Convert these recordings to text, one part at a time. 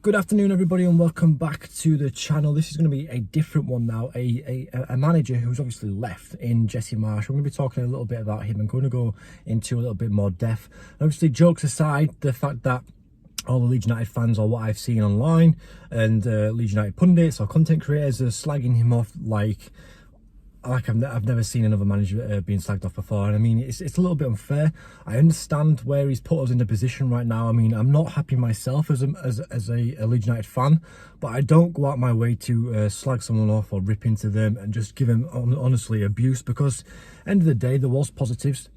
Good afternoon, everybody, and welcome back to the channel. This is going to be a different one now. A manager who's obviously left in Jesse Marsch. We're going to be talking a little bit about him and going to go into a little bit more depth. Obviously, jokes aside, the fact that all the Leeds United fans, or what I've seen online, and Leeds United pundits or content creators are slagging him off like I've never seen another manager being slagged off before. And I mean, it's a little bit unfair. I understand where he's put us in the position right now. I mean, I'm not happy myself as a Leeds United fan, but I don't go out my way to slag someone off or rip into them and just give them honestly abuse, because end of the day there was positives.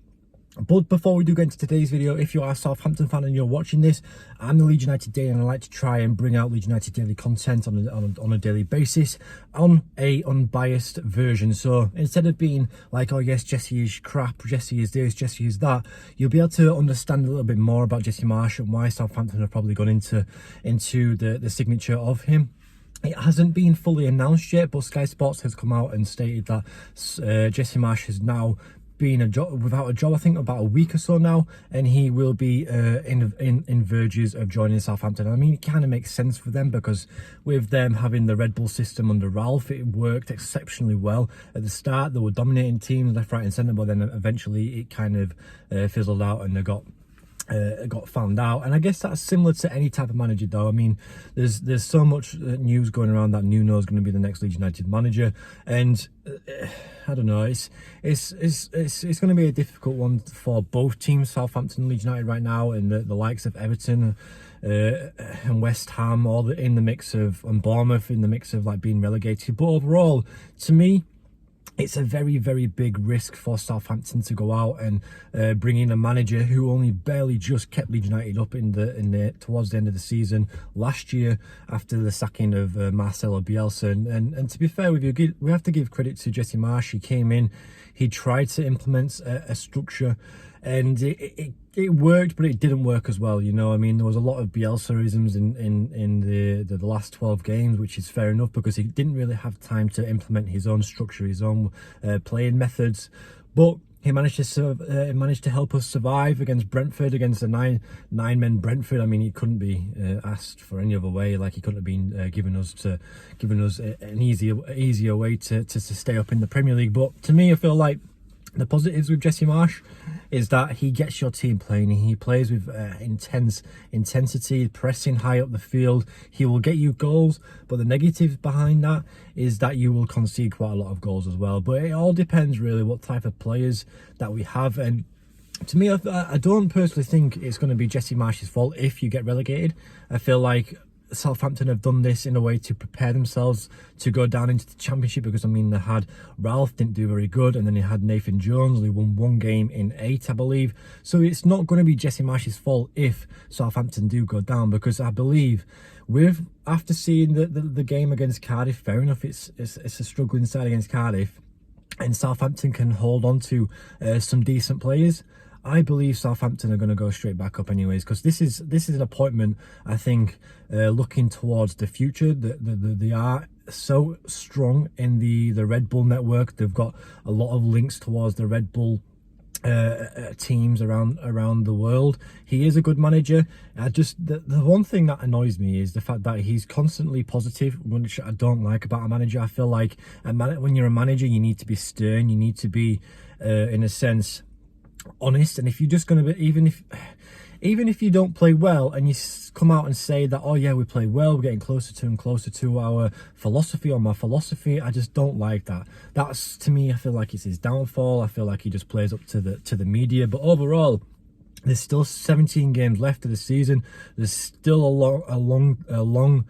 But before we do get into today's video, if you are a Southampton fan and you're watching this, I'm the Leeds United Daily, and I like to try and bring out Leeds United Daily content on a daily basis on a unbiased version. So instead of being like, oh yes, Jesse is crap, Jesse is this, Jesse is that, you'll be able to understand a little bit more about Jesse Marsch and why Southampton have probably gone into the signature of him. It hasn't been fully announced yet, but Sky Sports has come out and stated that Jesse Marsch has now been without a job, I think about a week or so now, and he will be in verges of joining Southampton. I mean, it kind of makes sense for them, because with them having the Red Bull system under Ralph, it worked exceptionally well at the start. They were dominating teams left, right and centre, but then eventually it kind of fizzled out and they got found out. And I guess that's similar to any type of manager, though. I mean, there's so much news going around that Nuno is going to be the next Leeds United manager, and I don't know, it's going to be a difficult one for both teams, Southampton and Leeds United right now, and the likes of Everton and West Ham, all in the mix of, and Bournemouth in the mix of like being relegated. But overall, to me, it's a very, very big risk for Southampton to go out and bring in a manager who only barely just kept Leeds United up towards the end of the season last year after the sacking of Marcelo Bielsa. And to be fair with you, we have to give credit to Jesse Marsch. He came in, he tried to implement a structure, and it worked, but it didn't work as well. You know, I mean, there was a lot of Bielsa-isms in the last 12 games, which is fair enough, because he didn't really have time to implement his own structure, his own playing methods. But he managed to help us survive against Brentford, against the nine-men Brentford. I mean, he couldn't be asked for any other way. Like, he couldn't have been giving us an easier way to stay up in the Premier League. But to me, I feel like the positives with Jesse Marsch is that he gets your team playing. He plays with intensity, pressing high up the field. He will get you goals, but the negatives behind that is that you will concede quite a lot of goals as well. But it all depends really what type of players that we have. And to me, I don't personally think it's going to be Jesse Marsch's fault if you get relegated. I feel like Southampton have done this in a way to prepare themselves to go down into the Championship, because I mean, they had Ralph, didn't do very good, and then he had Nathan Jones, only won 1 game in 8, I believe. So it's not going to be Jesse Marsch's fault if Southampton do go down, because I believe after seeing the game against Cardiff, fair enough, it's a struggling side against Cardiff, and Southampton can hold on to some decent players. I believe Southampton are going to go straight back up anyways, because this is an appointment, I think, looking towards the future. They are so strong in the Red Bull network. They've got a lot of links towards the Red Bull teams around the world. He is a good manager. The one thing that annoys me is the fact that he's constantly positive, which I don't like about a manager. I feel like when you're a manager, you need to be stern, you need to be in a sense honest. And if you're just going to be, even if you don't play well and you come out and say that, oh yeah, we play well, we're getting closer to and closer to our philosophy, or my philosophy, I just don't like that. That's, to me, I feel like it's his downfall. I feel like he just plays up to the media. But overall, there's still 17 games left of the season. There's still a long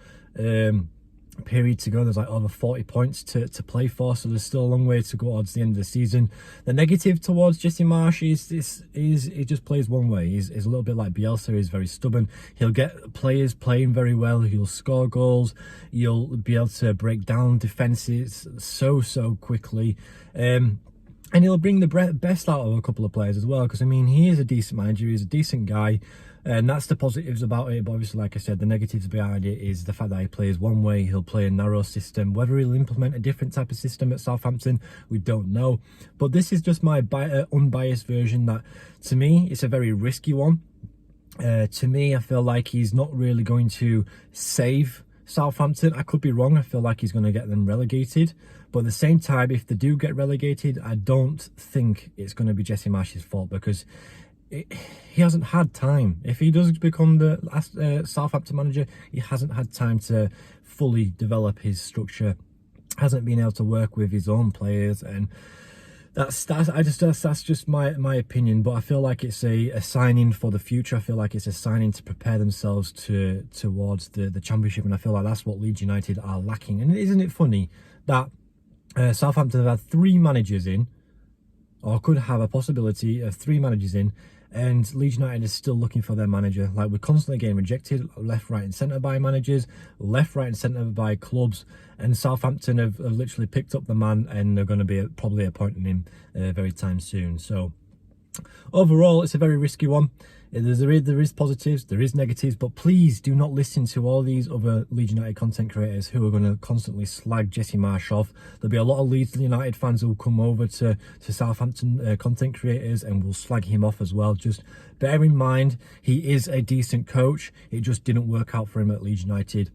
period to go. There's like over 40 points to play for, so there's still a long way to go towards the end of the season. The negative towards Jesse Marsch is he just plays one way. He's a little bit like Bielsa. He's very stubborn. He'll get players playing very well, he'll score goals, you'll be able to break down defenses so quickly, and he'll bring the best out of a couple of players as well, because I mean, he is a decent manager, he's a decent guy. And that's the positives about it. But obviously, like I said, the negatives behind it is the fact that he plays one way. He'll play a narrow system. Whether he'll implement a different type of system at Southampton, we don't know. But this is just my unbiased version that, to me, it's a very risky one. To me, I feel like he's not really going to save Southampton. I could be wrong. I feel like he's going to get them relegated. But at the same time, if they do get relegated, I don't think it's going to be Jesse Marsch's fault, because he hasn't had time. If he does become the Southampton manager, he hasn't had time to fully develop his structure, hasn't been able to work with his own players, and that's just my opinion. But I feel like it's a signing for the future. I feel like it's a signing to prepare themselves towards the championship, and I feel like that's what Leeds United are lacking. And isn't it funny that Southampton have had 3 managers in, or could have a possibility of 3 managers in, and Leeds United is still looking for their manager? Like, we're constantly getting rejected left, right and centre by managers, left, right and centre by clubs, and Southampton have literally picked up the man, and they're going to be probably appointing him very time soon. So overall, it's a very risky one. There is positives, there is negatives, but please do not listen to all these other Leeds United content creators who are going to constantly slag Jesse Marsch off. There'll be a lot of Leeds United fans who will come over to Southampton content creators and will slag him off as well. Just bear in mind, he is a decent coach. It just didn't work out for him at Leeds United,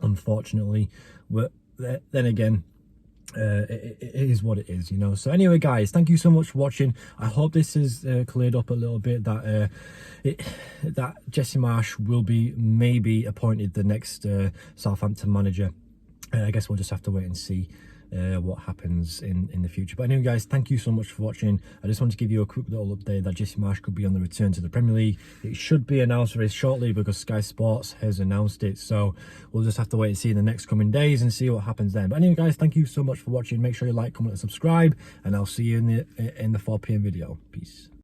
unfortunately. But then again, it is what it is, you know. So anyway, guys, thank you so much for watching. I hope this has cleared up a little bit that that Jesse Marsch will be maybe appointed the next Southampton manager. I guess we'll just have to wait and see what happens in the future. But anyway, guys, thank you so much for watching. I just wanted to give you a quick little update that Jesse Marsch could be on the return to the Premier League. It should be announced very shortly because Sky Sports has announced it, so we'll just have to wait and see in the next coming days and see what happens then. But anyway, guys, thank you so much for watching. Make sure you like, comment and subscribe, and I'll see you in the 4 p.m. video. Peace.